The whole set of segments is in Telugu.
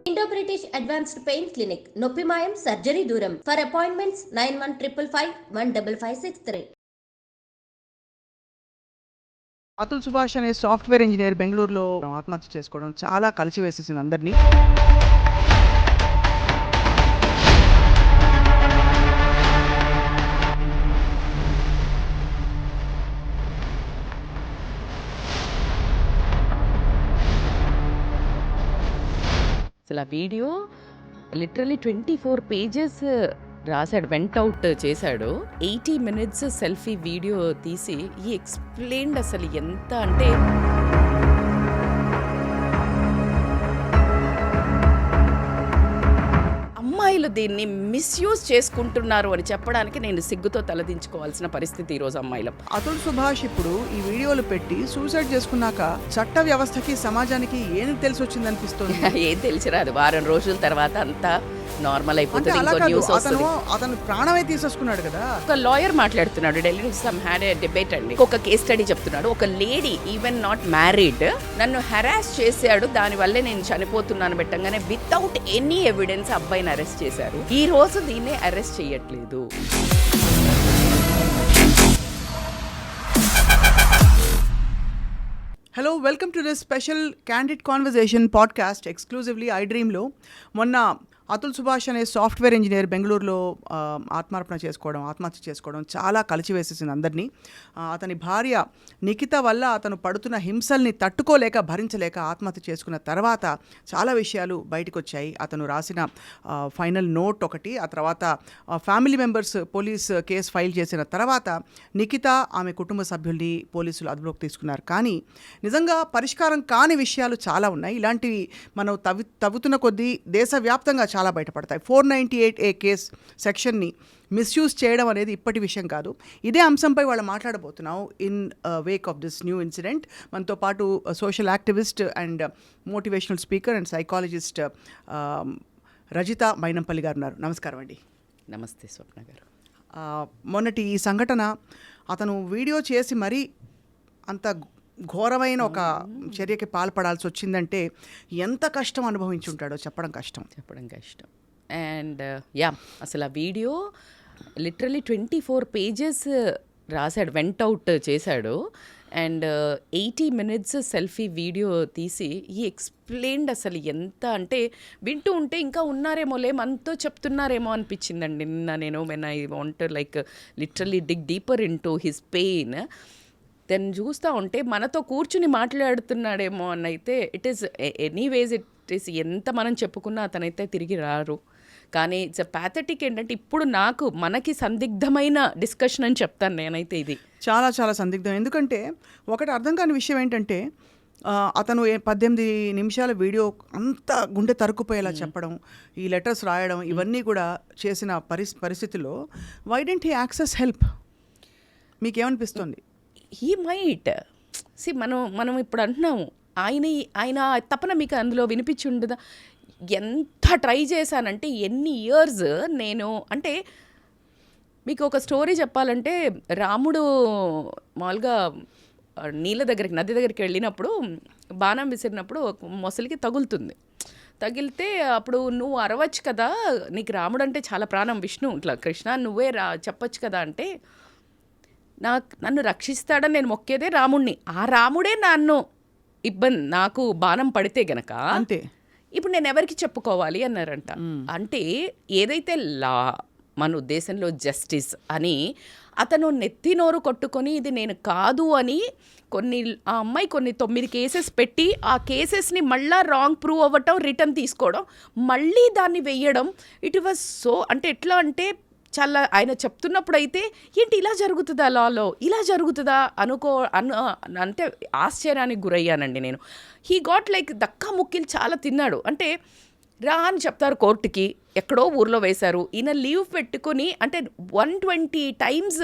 Indo-British Advanced Pain Clinic, Noppimayam Surgery Duram. For appointments 9155515563. Atul Subhash అనే సాఫ్ట్వేర్ ఇంజనీర్ బెంగళూరులో ఆత్మహత్య చేసుకోవడం చాలా కలిసివేసేసింది అందరినీ. అసలు ఆ వీడియో లిటరలీ 24 పేజెస్ రాశాడు, వెంట్ అవుట్ చేశాడు. 80 minutes సెల్ఫీ వీడియో తీసి ఈ ఎక్స్ప్లెయిన్డ్ అసలు ఎంత అంటే అమ్మాయిలు దీన్ని మిస్యూజ్ చేసుకుంటున్నారు అని చెప్పడానికి నేను సిగ్గుతో తలదించుకోవాల్సిన పరిస్థితి ఈరోజు అమ్మాయిలు. అతుల్ సుభాష్ ఇప్పుడు ఈ వీడియోలు పెట్టి సూసైడ్ చేసుకున్నాక చట్ట వ్యవస్థకి సమాజానికి ఏం తెలిసి వచ్చింది అనిపిస్తుంది. ఏం తెలిసిరాదు, వారం రోజుల తర్వాత అంతా నార్మల్ అయిపోతుంది. ఇంకో న్యూస్ వస్తుంది. అతను ప్రాణమే తీసేసుకున్నాడు కదా. ఒక లాయర్ మాట్లాడుతున్నాడు, Delhi some had a debate అండి. ఒక కేస్ స్టడీ చెప్తున్నాడు. ఒక లేడీ ఈవెన్ నాట్ మ్యారీడ్ నన్ను హెరాస్ చేశాడు, దానివల్లే నేను చనిపోతున్నాను పెట్టంగానే వితౌట్ ఎనీ ఎవిడెన్స్ అబ్బాయిని అరెస్ట్ చేశారు. ఈ రోజు దీన్ని అరెస్ట్ చేయట్లేదు. Hello, welcome to this special candid conversation podcast exclusively ఐ డ్రీమ్లో. మొన్న అతుల్ సుభాష్ అనే సాఫ్ట్వేర్ ఇంజనీర్ బెంగళూరులో ఆత్మహత్య చేసుకోవడం చాలా కలిసివేసేసింది అందరినీ. అతని భార్య నిఖిత వల్ల అతను పడుతున్న హింసల్ని తట్టుకోలేక భరించలేక ఆత్మహత్య చేసుకున్న తర్వాత చాలా విషయాలు బయటకు వచ్చాయి. అతను రాసిన ఫైనల్ నోట్ ఒకటి, ఆ తర్వాత family members police case file చేసిన తర్వాత నిఖిత ఆమె కుటుంబ సభ్యుల్ని పోలీసులు అదుపులోకి తీసుకున్నారు. కానీ నిజంగా పరిష్కారం కాని విషయాలు చాలా ఉన్నాయి. ఇలాంటివి మనం తవ్వుతున్న కొద్దీ దేశవ్యాప్తంగా చాలా బయటపడతాయి. 498A కేస్ సెక్షన్ని మిస్యూజ్ చేయడం అనేది ఇప్పటి విషయం కాదు. ఇదే అంశంపై వాళ్ళు మాట్లాడబోతున్నాం in Wake of this new incident. మనతో పాటు social activist and motivational speaker and psychologist Rajitha Mynampally గారు ఉన్నారు. నమస్కారం అండి. నమస్తే స్వప్న గారు. మొన్నటి ఈ సంఘటన అతను వీడియో చేసి మరీ అంత ఘోరమైన ఒక చర్యకి పాల్పడాల్సి వచ్చిందంటే ఎంత కష్టం అనుభవించి ఉంటాడో చెప్పడం కష్టం. అండ్ అసలు ఆ వీడియో లిటరలీ 24 పేజెస్ రాశాడు, వెంట్ అవుట్ చేశాడు. అండ్ 80 minutes సెల్ఫీ వీడియో తీసి ఈ ఎక్స్ప్లెయిన్డ్ అసలు ఎంత అంటే వింటూ ఉంటే ఇంకా ఉన్నారేమోలే మనతో చెప్తున్నారేమో అనిపించిందండి నిన్న నేను when I want like literally dig deeper into his pain. Then చూస్తూ ఉంటే మనతో కూర్చుని మాట్లాడుతున్నాడేమో అని అయితే it is anyways it is ఎంత మనం చెప్పుకున్నా అతనైతే తిరిగి రారు. కానీ ఇట్స్ ప్యాథటిక్. ఏంటంటే ఇప్పుడు మనకి సందిగ్ధమైన డిస్కషన్ అని చెప్తాను నేనైతే. ఇది చాలా చాలా సందిగ్ధం. ఎందుకంటే ఒకటి అర్థం కాని విషయం ఏంటంటే అతను 18 నిమిషాల వీడియో అంత గుండె తరుక్కుపోయేలా చెప్పడం, ఈ లెటర్స్ రాయడం, ఇవన్నీ కూడా చేసిన పరిస్థితిలో why don't he access help? మీకేమనిపిస్తుంది? హీ మైట్ మనం ఇప్పుడు అంటున్నాము ఆయన తపన మీకు అందులో వినిపించి ఉండదా? ఎంత ట్రై చేశానంటే ఎన్ని ఇయర్స్ నేను అంటే మీకు ఒక స్టోరీ చెప్పాలంటే, రాముడు మామూలుగా నది దగ్గరికి వెళ్ళినప్పుడు బాణం విసిరినప్పుడు మొసలికి తగిలితే అప్పుడు నువ్వు అరవచ్చు కదా, నీకు రాముడు అంటే చాలా ప్రాణం, విష్ణు ఇట్లా కృష్ణ నువ్వే చెప్పచ్చు కదా అంటే, నన్ను రక్షిస్తాడని నేను మొక్కేదే రాముడిని, ఆ రాముడే నాకు బాణం పడితే గనక అంతే, ఇప్పుడు నేను ఎవరికి చెప్పుకోవాలి అన్నారంట. అంటే ఏదైతే మన ఉద్దేశంలో జస్టిస్ అని అతను నెత్తి నోరు కొట్టుకొని ఇది నేను కాదు అని ఆ అమ్మాయి 9 కేసెస్ పెట్టి ఆ కేసెస్ని మళ్ళీ రాంగ్ ప్రూవ్ అవ్వటం, రిటర్న్ తీసుకోవడం, మళ్ళీ దాన్ని వెయ్యడం, ఇట్ వాజ్ సో అంటే ఎట్లా అంటే చాలా ఆయన చెప్తున్నప్పుడు అయితే ఏంటి ఇలా జరుగుతుందా, లాలో ఇలా జరుగుతుందా అంటే ఆశ్చర్యానికి గురయ్యానండి నేను. హీ గాట్ లైక్ దక్కా ముక్కిలు చాలా తిన్నాడు. అంటే రా అని చెప్తారు కోర్టుకి, ఎక్కడో ఊర్లో వేశారు, ఈయన లీవ్ పెట్టుకుని అంటే 120 times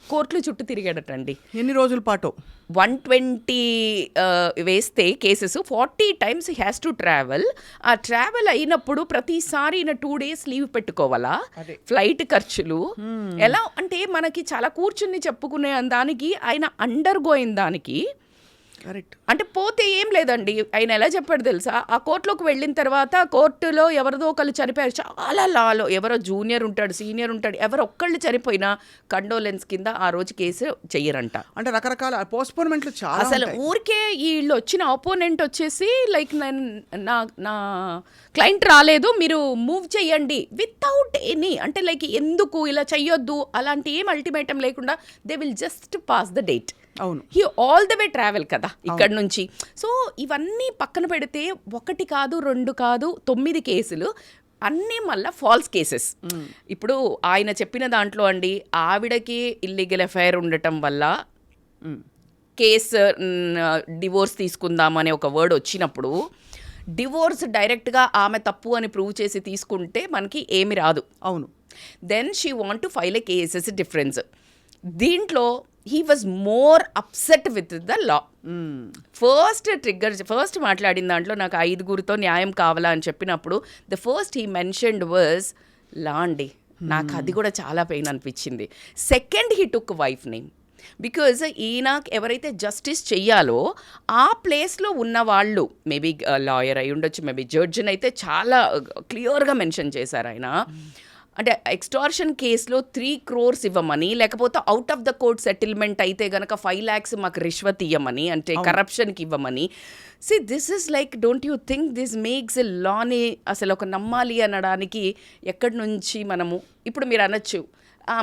కోర్టులు చుట్టూ తిరిగాడటండి. ఎన్ని రోజుల పాటు? 120 వేస్తే cases 40 times has to travel. ఆ ట్రావెల్ అయినప్పుడు ప్రతిసారి 2 days లీవ్ పెట్టుకోవాలా, ఫ్లైట్ ఖర్చులు ఎలా అంటే మనకి చాలా కూర్చుని చెప్పుకునే దానికి ఆయన అండర్ గోయిన దానికి కరెక్ట్. అంటే పోతే ఏం లేదండి. ఆయన ఎలా చెప్పాడు తెలుసా, ఆ కోర్టులోకి వెళ్ళిన తర్వాత కోర్టులో ఎవరిదో ఒకళ్ళు చనిపోయారు, చాలా లాలో ఎవరో జూనియర్ ఉంటాడు, సీనియర్ ఉంటాడు, ఎవరో ఒక్కళ్ళు చనిపోయినా కండోలెన్స్ కింద ఆ రోజు కేసు చెయ్యరంట. అంటే రకరకాల పోస్ట్పోన్మెంట్లు చాలా అసలు ఊరికే వీళ్ళు వచ్చిన ఆపోనెంట్ వచ్చేసి లైక్ నా క్లయింట్ రాలేదు, మీరు మూవ్ చేయండి వితౌట్ ఎనీ, అంటే లైక్ ఎందుకు ఇలా చెయ్యొద్దు అలాంటి ఏం అల్టిమేటం లేకుండా they will just pass the date. అవును, he all the way travel కదా ఇక్కడ నుంచి. సో ఇవన్నీ పక్కన పెడితే 1 కాదు 2 కాదు 9 కేసులు అన్నీ మళ్ళీ ఫాల్స్ కేసెస్. ఇప్పుడు ఆయన చెప్పిన దాంట్లో అండి, ఆవిడకి ఇల్లీగల్ అఫైర్ ఉండటం వల్ల కేసు డివోర్స్ తీసుకుందామనే ఒక వర్డ్ వచ్చినప్పుడు డివోర్స్ డైరెక్ట్గా ఆమె తప్పు అని ప్రూవ్ చేసి తీసుకుంటే మనకి ఏమి రాదు. అవును. Then she want to file a cases difference. దీంట్లో he was more upset with the law. First మాట్లాడిన దాంట్లో నాకు 5గురితో న్యాయం కావాలా అని చెప్పినప్పుడు the first he mentioned was law అండి. నాకు అది కూడా చాలా పెయిన్ అనిపించింది. Second he took wife name, because ఈయన ఎవరైతే జస్టిస్ చెయ్యాలో ఆ ప్లేస్లో ఉన్న వాళ్ళు, మేబీ లాయర్ అయి ఉండొచ్చు, మేబీ జడ్జిని అయితే చాలా క్లియర్గా మెన్షన్ చేశారు ఆయన. అంటే ఎక్స్టార్షన్ కేసులో 3 crores ఇవ్వమని, లేకపోతే out of the court settlement అయితే కనుక 5 lakhs మాకు రిష్వత్ ఇవ్వమని, అంటే కరప్షన్కి ఇవ్వమని. See this is like, don't you think this makes a లాని అసలు ఒక నమ్మాలి అనడానికి ఎక్కడి నుంచి మనము ఇప్పుడు మీరు అనొచ్చు,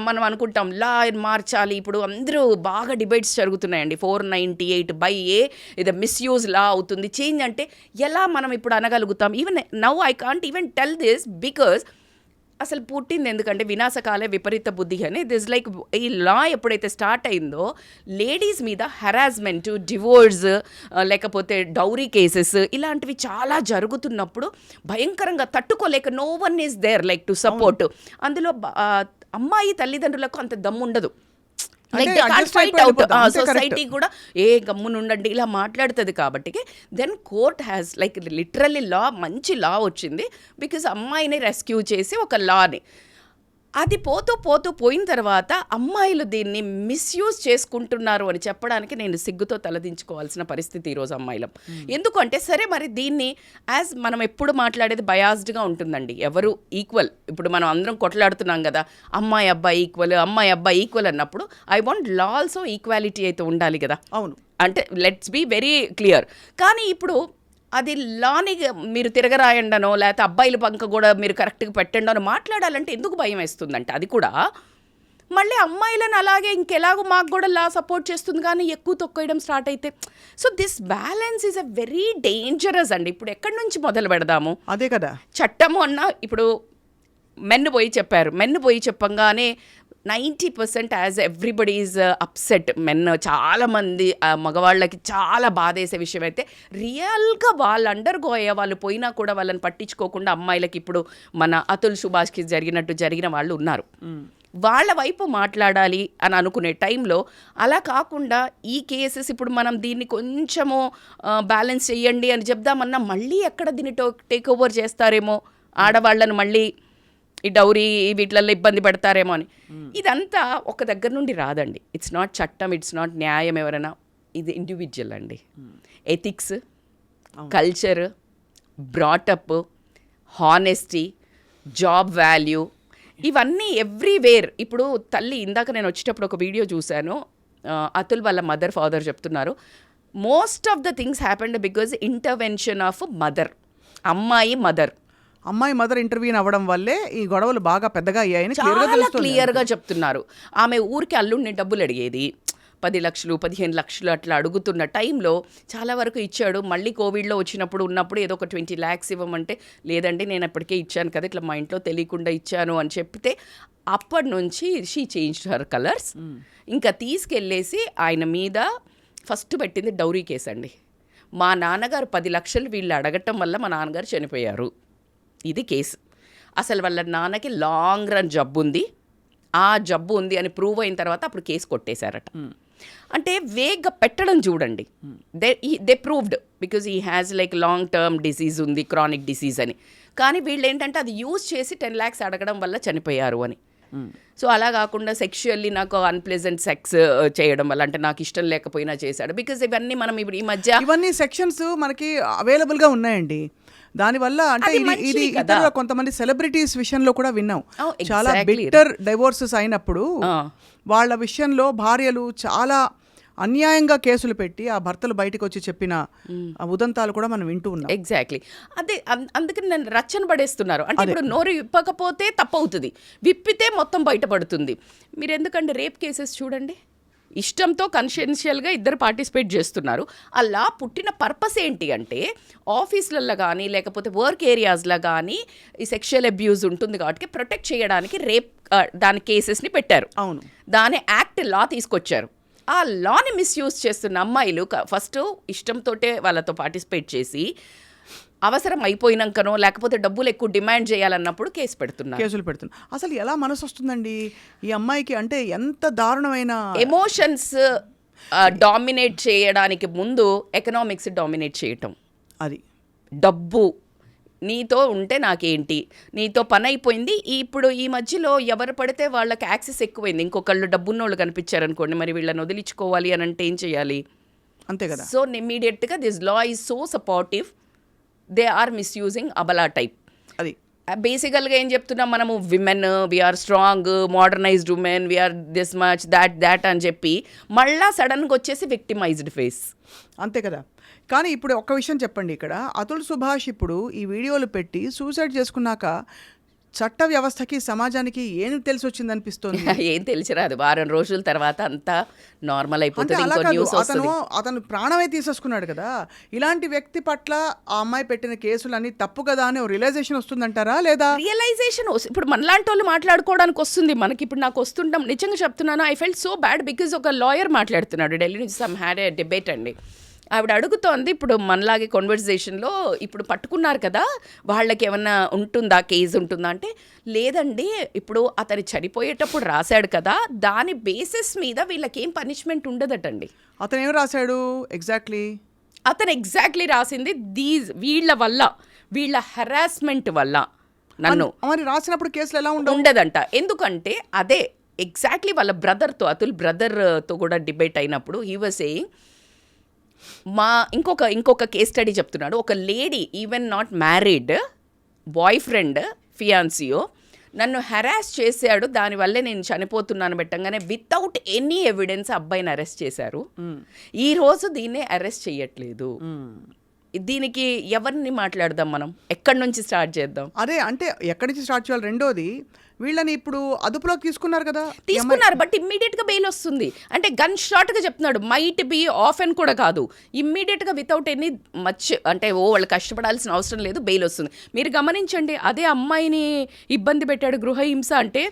మనం అనుకుంటాం లా మార్చాలి, ఇప్పుడు అందరూ బాగా డిబేట్స్ జరుగుతున్నాయండి, 498/A ఇది మిస్యూజ్ లా అవుతుంది, చేంజ్ అంటే ఎలా మనం ఇప్పుడు అనగలుగుతాం? Even now I can't even tell this because అసలు పుట్టింది ఎందుకంటే వినాశకాలే విపరీత బుద్ధి అని. దిస్ లైక్ ఈ లా ఎప్పుడైతే స్టార్ట్ అయిందో లేడీస్ మీద హెరాస్మెంట్, డివోర్స్, లేకపోతే డౌరీ కేసెస్ ఇలాంటివి చాలా జరుగుతున్నప్పుడు భయంకరంగా తట్టుకోలేక no one is there like to support. అందులో అమ్మాయి తల్లిదండ్రులకు అంత దమ్ము ఉండదు. సొసైటీ కూడా ఏ గమ్మునుండండి ఇలా మాట్లాడుతుంది. కాబట్టి then court has like literally law, మంచి లా వచ్చింది బికాజ్ అమ్మాయిని రెస్క్యూ చేసి ఒక లాని. అది పోయిన తర్వాత అమ్మాయిలు దీన్ని మిస్యూజ్ చేసుకుంటున్నారు అని చెప్పడానికి నేను సిగ్గుతో తలదించుకోవాల్సిన పరిస్థితి ఈరోజు అమ్మాయిలం. ఎందుకంటే సరే మరి దీన్ని యాజ్ మనం ఎప్పుడు మాట్లాడేది బయాస్డ్గా ఉంటుందండి, ఎవరు ఈక్వల్. ఇప్పుడు మనం అందరం కొట్లాడుతున్నాం కదా, అమ్మాయి అబ్బాయి ఈక్వల్ అన్నప్పుడు I want law also equality అయితే ఉండాలి కదా. అవును, అంటే లెట్స్ బీ వెరీ క్లియర్. కానీ ఇప్పుడు అది లాని మీరు తిరగరాయండనో లేకపోతే అబ్బాయిల పంక కూడా మీరు కరెక్ట్గా పెట్టండి అని మాట్లాడాలంటే ఎందుకు భయం వేస్తుందంటే, అది కూడా మళ్ళీ అమ్మాయిలను అలాగే ఇంకెలాగో మాకు కూడా లా సపోర్ట్ చేస్తుంది కానీ ఎక్కువ తొక్కేయడం స్టార్ట్ అయితే. So this balance is a very dangerous అండి. ఇప్పుడు ఎక్కడి నుంచి మొదలు పెడదాము? అదే కదా చట్టము అన్న, ఇప్పుడు మెన్ను పోయి చెప్పంగానే 90% as everybody is upset. Men చాలామంది మగవాళ్ళకి చాలా బాధేసే విషయం అయితే రియల్గా వాళ్ళు అండర్గో అయ్యే వాళ్ళు పోయినా కూడా వాళ్ళని పట్టించుకోకుండా అమ్మాయిలకి ఇప్పుడు మన అతుల్ సుభాష్కి జరిగిన వాళ్ళు ఉన్నారు. వాళ్ళ వైపు మాట్లాడాలి అని అనుకునే టైంలో అలా కాకుండా ఈ కేసెస్ ఇప్పుడు మనం దీన్ని కొంచెము బ్యాలెన్స్ చేయండి అని చెప్దామన్నా మళ్ళీ ఎక్కడ దీన్ని టేక్ ఓవర్ చేస్తారేమో, ఆడవాళ్ళను మళ్ళీ ఈ డౌరీ వీటిల్లో ఇబ్బంది పెడతారేమో అని. ఇదంతా ఒక దగ్గర నుండి రాదండి. ఇట్స్ నాట్ చట్టం, ఇట్స్ నాట్ న్యాయం ఎవరైనా, ఇది ఇండివిజువల్ అండి. Ethics, culture, brought up, honesty, job value, ఇవన్నీ ఎవ్రీవేర్. ఇప్పుడు తల్లి, ఇందాక నేను వచ్చేటప్పుడు ఒక వీడియో చూశాను, అతుల్ వాళ్ళ ఫాదర్ చెప్తున్నారు, most of the things happened because intervention of అమ్మాయి మదర్ ఇంటర్వ్యూన్ అవ్వడం వల్లే ఈ గొడవలు బాగా పెద్దగా అయ్యాయని చాలా క్లియర్గా చెప్తున్నారు. ఆమె ఊరికి అల్లుడిని డబ్బులు అడిగేది, 10 లక్షలు 15 లక్షలు అట్లా అడుగుతున్న టైంలో చాలా వరకు ఇచ్చాడు. మళ్ళీ కోవిడ్లో ఉన్నప్పుడు ఏదో ఒక 20 lakhs ఇవ్వమంటే లేదండి నేను అప్పటికే ఇచ్చాను కదా, ఇట్లా మా ఇంట్లో తెలియకుండా ఇచ్చాను అని చెప్తే అప్పటి నుంచి షీ చేంజ్డ్ హర్ కలర్స్. ఇంకా తీసుకెళ్ళేసి ఆయన మీద ఫస్ట్ పెట్టింది డౌరీ కేసు అండి. మా నాన్నగారు 10 లక్షలు వీళ్ళు అడగటం వల్ల మా నాన్నగారు చనిపోయారు, ఇది కేసు. అసలు వాళ్ళ నాన్నకి లాంగ్ రన్ జబ్బు ఉంది, ఆ జబ్బు ఉంది అని ప్రూవ్ అయిన తర్వాత అప్పుడు కేసు కొట్టేశారట. అంటే వేగ్గా పెట్టడం చూడండి. They proved because he has like long term disease ఉంది, క్రానిక్ డిసీజ్ అని. కానీ వీళ్ళు ఏంటంటే అది యూజ్ చేసి 10 lakhs అడగడం వల్ల చనిపోయారు అని. సో అలా కాకుండా సెక్షువల్లీ నాకు అన్ప్లెజెంట్ సెక్స్ చేయడం వల్ల, అంటే నాకు ఇష్టం లేకపోయినా చేశాడు. బికాజ్ ఇవన్నీ మనం ఇప్పుడు ఈ మధ్య ఇవన్నీ సెక్షన్స్ మనకి అవైలబుల్ గా ఉన్నాయండి. దానివల్ల అంటే ఇది ఇతరుల కొంతమంది సెలబ్రిటీస్ విషయంలో కూడా విన్నాం. చాలా బిట్టర్ డైవోర్సెస్ అయినప్పుడు వాళ్ళ విషయంలో భార్యలు చాలా అన్యాయంగా కేసులు పెట్టి ఆ భర్తలు బయటకు వచ్చి చెప్పిన ఉదంతాలు కూడా మనం వింటూ ఉన్నాం. ఎగ్జాక్ట్లీ అదే. అందుకని నన్ను రచ్చన పడేస్తున్నారు. అంటే ఇప్పుడు నోరు విప్పకపోతే తప్పవుతుంది, విప్పితే మొత్తం బయటపడుతుంది. మీరు ఎందుకంటే రేప్ కేసెస్ చూడండి, ఇష్టంతో కన్షియన్షియల్గా ఇద్దరు పార్టిసిపేట్ చేస్తున్నారు. అలా పుట్టిన పర్పస్ ఏంటి అంటే ఆఫీసులలో కానీ లేకపోతే వర్క్ ఏరియాస్లో కానీ ఈ సెక్షువల్ అబ్యూజ్ ఉంటుంది కాబట్టి ప్రొటెక్ట్ చేయడానికి రేప్ దాని కేసెస్ని పెట్టారు. అవును, దాని యాక్ట్ లా తీసుకొచ్చారు. ఆ లాని మిస్యూజ్ చేస్తున్న అమ్మాయిలు ఫస్ట్ ఇష్టంతోటే వాళ్ళతో పార్టిసిపేట్ చేసి అవసరం అయిపోయినాకనో లేకపోతే డబ్బులు ఎక్కువ డిమాండ్ చేయాలన్నప్పుడు కేసులు పెడుతున్నారు. అసలు ఎలా మనసు వస్తుందండి ఈ అమ్మాయికి? అంటే ఎంత దారుణమైన ఎమోషన్స్ డామినేట్ చేయడానికి ముందు ఎకనామిక్స్ డామినేట్ చేయటం. అది డబ్బు నీతో ఉంటే నాకేంటి, నీతో పని అయిపోయింది. ఇప్పుడు ఈ మధ్యలో ఎవరు పడితే వాళ్ళకి యాక్సెస్ ఎక్కువైంది. ఇంకొకళ్ళు డబ్బున్నోళ్ళు కనిపించారనుకోండి, మరి వీళ్ళని వదిలించుకోవాలి అని అంటే ఏం చేయాలి? అంతే కదా. సో ఇమ్మీడియట్గా this law is so supportive, they are misusing అబలా టైప్. అది బేసికల్గా ఏం చెప్తున్నాం మనము, women we are strong, modernised women, we are this much that అని చెప్పి మళ్ళా సడన్గా వచ్చేసి విక్టిమైజ్డ్ ఫేస్. అంతే కదా. కానీ ఇప్పుడు ఒక్క విషయం చెప్పండి, ఇక్కడ అతుల్ సుభాష్ ఇప్పుడు ఈ వీడియోలు పెట్టి సూసైడ్ చేసుకున్నాక చట్ట వ్యవస్థకి సమాజానికి ఏం తెలిసి వచ్చింది అనిపిస్తుంది? ఏం తెలిసిరాదు. వారం రోజుల తర్వాత అంతా నార్మల్ అయిపోతుంది. అతను ప్రాణమే తీసేసుకున్నాడు కదా. ఇలాంటి వ్యక్తి పట్ల ఆ అమ్మాయి పెట్టిన కేసులన్నీ తప్పు కదా అని రియలైజేషన్ వస్తుందంటారా? లేదా రియలైజేషన్ ఇప్పుడు మనలాంటి వాళ్ళు మాట్లాడుకోవడానికి వస్తుంది మనకి. ఇప్పుడు నాకు వస్తుంటాం, నిజంగా చెప్తున్నాను, I felt so bad because ఒక లాయర్ మాట్లాడుతున్నాడు ఢిల్లీ నుంచి, సమ్ హ్యాడ్ ఏ డిబేట్ అండి. ఆవిడ అడుగుతోంది, ఇప్పుడు మనలాగే కాన్వర్సేషన్లో ఇప్పుడు పట్టుకున్నారు కదా, వాళ్ళకి ఏమన్నా ఉంటుందా, కేసు ఉంటుందా అంటే, లేదండి ఇప్పుడు అతను చనిపోయేటప్పుడు రాశాడు కదా, దాని బేసిస్ మీద వీళ్ళకేం పనిష్మెంట్ ఉండదటండి. అతను ఏం రాశాడు ఎగ్జాక్ట్లీ? అతను ఎగ్జాక్ట్లీ రాసింది వీళ్ళ వల్ల, వీళ్ళ హెరాస్మెంట్ వల్ల నన్ను. మరి రాసినప్పుడు కేసులు ఎలా ఉండదంట. ఎందుకంటే అదే ఎగ్జాక్ట్లీ వాళ్ళ బ్రదర్తో, అతుల్ బ్రదర్తో కూడా డిబేట్ అయినప్పుడు హీ వాజ్ సేయింగ్, ఇంకొక కేస్ స్టడీ చెప్తున్నాడు. ఒక lady, even not married, boy friend ఫియాన్సియో నన్ను హెరాస్ చేశాడు, దానివల్లే నేను చనిపోతున్నాను పెట్టంగానే వితౌట్ ఎనీ ఎవిడెన్స్ అబ్బాయిని అరెస్ట్ చేశారు. ఈరోజు దీన్నే అరెస్ట్ చేయట్లేదు. దీనికి ఎవరిని మాట్లాడదాం మనం? ఎక్కడి నుంచి స్టార్ట్ చేద్దాం? అదే అంటే ఎక్కడి నుంచి స్టార్ట్ చేయాలి? రెండోది, వీళ్ళని ఇప్పుడు అదుపులోకి తీసుకున్నారు కదా, తీసుకున్నారు, బట్ ఇమ్మీడియట్గా బెయిల్ వస్తుంది. అంటే గన్ షాట్గా చెప్తున్నాడు, మైట్ బి ఆఫ్ అని కూడా కాదు, ఇమ్మీడియట్గా వితౌట్ ఎనీ మచ్ అంటే వాళ్ళు కష్టపడాల్సిన అవసరం లేదు, బెయిల్ వస్తుంది. మీరు గమనించండి, అదే అమ్మాయిని ఇబ్బంది పెట్టాడు, గృహహింస అంటే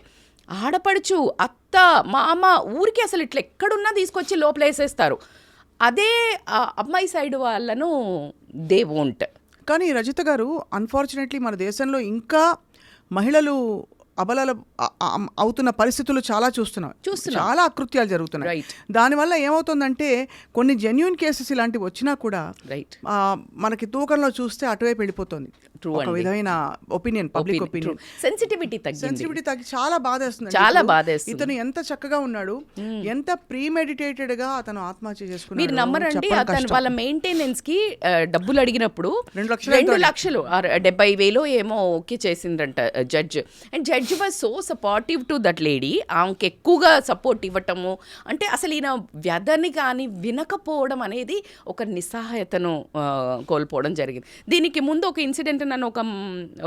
ఆడపడుచు, అత్త, మామ, ఊరికి అసలు ఇట్లా ఎక్కడున్నా తీసుకొచ్చి లోపల వేసేస్తారు. అదే అమ్మాయి సైడ్ వాళ్ళను దే వోంట్. కానీ రజిత గారు, అన్ఫార్చునేట్లీ మన దేశంలో ఇంకా మహిళలు అబలాలు అవుతున్న పరిస్థితులు చాలా చూస్తున్నాం. చాలా అకృత్యాలు జరుగుతున్నాయి. దానివల్ల ఏమవుతుందంటే కొన్ని జెన్యూన్ కేసెస్ ఇలాంటివి వచ్చినా కూడా మనకి తూకంలో చూస్తే అటువైపు వెళ్ళిపోతుంది. ఒక విధమైన ఒపీనియన్, పబ్లిక్ ఒపీనియన్, సెన్సిటివిటీ తగ్గి చాలా బాధేస్తుంది. చాలా బాధేస్తుంది. ఇతను ఎంత చక్కగా ఉన్నాడు, ఎంత ప్రీమెడిటేటెడ్ గా అతను ఆత్మహత్య చేసుకున్నాడు. మీరు నమ్మరండి, అతను వాళ్ళ మెయింటెనెన్స్ కి డబ్బులు అడిగినప్పుడు 2 లక్షలు 70,000 ఏమో ఓకే చేసిందంట judge. And judge was so supportive to that lady. ఆమెకి ఎక్కువగా సపోర్ట్ ఇవ్వటము, అంటే అసలు ఈయన వ్యధని కానీ వినకపోవడం అనేది ఒక నిస్సహాయతను కోల్పోవడం జరిగింది. దీనికి ముందు ఒక ఇన్సిడెంట్ నన్ను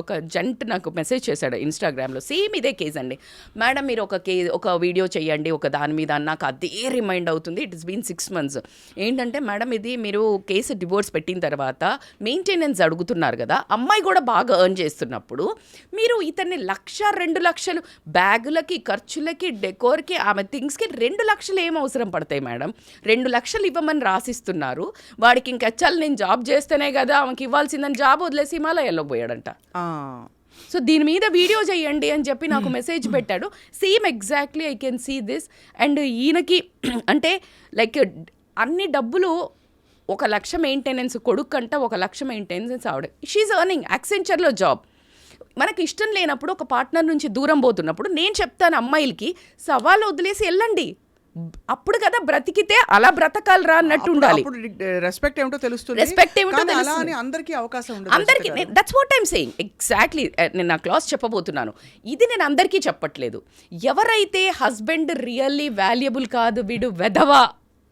ఒక జంట్ నాకు మెసేజ్ చేశాడు ఇన్స్టాగ్రామ్లో, సేమ్ ఇదే కేసు అండి. మేడం మీరు ఒక వీడియో చేయండి ఒక దాని మీద, నాకు అదే రిమైండ్ అవుతుంది. It is been 6 months. ఏంటంటే మేడం ఇది మీరు కేసు డివోర్స్ పెట్టిన తర్వాత మెయింటెనెన్స్ అడుగుతున్నారు కదా, అమ్మాయి కూడా బాగా ఎర్న్ చేస్తున్నప్పుడు మీరు ఇతన్ని 1,00,000 2 లక్షలు బ్యాగులకి, ఖర్చులకి, డెకోర్కి, ఆమె థింగ్స్కి 2 లక్షలు ఏం అవసరం పడతాయి మేడం? 2 లక్షలు ఇవ్వమని రాసిస్తున్నారు. వాడికి ఇంకెచ్చాలి నేను జాబ్ చేస్తేనే కదా ఆమెకి ఇవ్వాల్సిందని జాబ్ వదిలేసి హిమాలయాల్లో పోయాడంట. సో దీని మీద వీడియో చేయండి అని చెప్పి నాకు మెసేజ్ పెట్టాడు. Same exactly I can see this. And ఈయనకి అంటే లైక్ అన్ని డబ్బులు 1 లక్ష మెయింటెనెన్స్ కొడుకు అంట, 1 లక్ష మెయింటెనెన్స్ ఆవిడ. షీఈ్ ఎర్నింగ్ యాక్సెంచర్లో జాబ్. మనకి ఇష్టం లేనప్పుడు ఒక పార్ట్నర్ నుంచి దూరం పోతున్నప్పుడు నేను చెప్తాను అమ్మాయిలకి సవాలు వదిలేసి వెళ్ళండి, అప్పుడు కదా బ్రతికితే అలా బ్రతకాలరా అన్నట్టు ఉండాలి. రెస్పెక్ట్ ఏమిటో తెలుస్తుంది, రెస్పెక్ట్ ఏమిటో కానీ తెలుస్తుంది. అలా అని అందరికీ అవకాశం ఉండదు. అందరికీ that's what I'm saying exactly. నేను నా క్లాస్ చెప్పబోతున్నాను, ఇది నేను అందరికీ చెప్పట్లేదు. ఎవరైతే హస్బెండ్ రియల్లీ వాల్యుబుల్ కాదు, వీడు వెధవా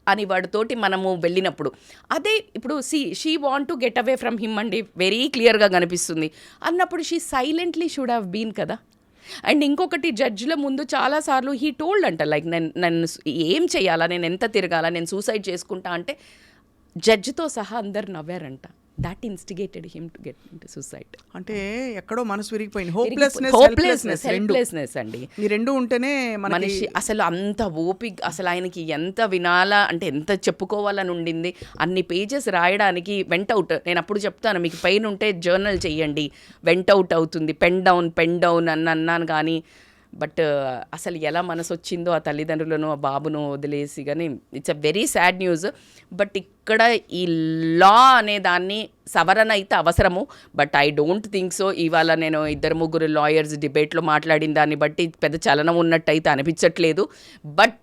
అని వాడితోటి మనము వెళ్ళినప్పుడు, అదే ఇప్పుడు she want to get away from him అండి, వెరీ క్లియర్గా కనిపిస్తుంది అన్నప్పుడు she silently should have been కదా. అండ్ ఇంకొకటి, జడ్జిల ముందు చాలాసార్లు హీ టోల్డ్ అంట, లైక్ నన్ను ఏం చేయాలా, నేను ఎంత తిరగాల, నేను సూసైడ్ చేసుకుంటా అంటే జడ్జితో సహా అందరు నవ్వారంట. That instigated him to get into suicide. అంటే ఎక్కడో మనసు విరిగిపోయింది, హోప్లెస్నెస్ అండి. ఈ రెండు ఉంటేనే మనిషి అసలు అంత ఓపిక, అసలు ఆయనకి ఎంత వినాలా అంటే ఎంత చెప్పుకోవాలని ఉండింది, అన్ని పేజెస్ రాయడానికి వెంట్ అవుట్. నేను అప్పుడు చెప్తాను, మీకు పెయిన్ ఉంటే జర్నల్ చెయ్యండి, వెంట్ అవుట్ అవుతుంది, పెన్ డౌన్ అన్నాను. కానీ బట్ అసలు ఎలా మనసు వచ్చిందో ఆ తల్లిదండ్రులను ఆ బాబును వదిలేసి. కానీ it's a very sad news. But ఇక్కడ ఈ లా అనే దాన్ని సవరణ అయితే అవసరము, but I don't think so. ఇవాళ నేను 2-3 లాయర్స్ డిబేట్లో మాట్లాడిన దాన్ని బట్టి పెద్ద చలనం ఉన్నట్టు అయితే అనిపించట్లేదు. బట్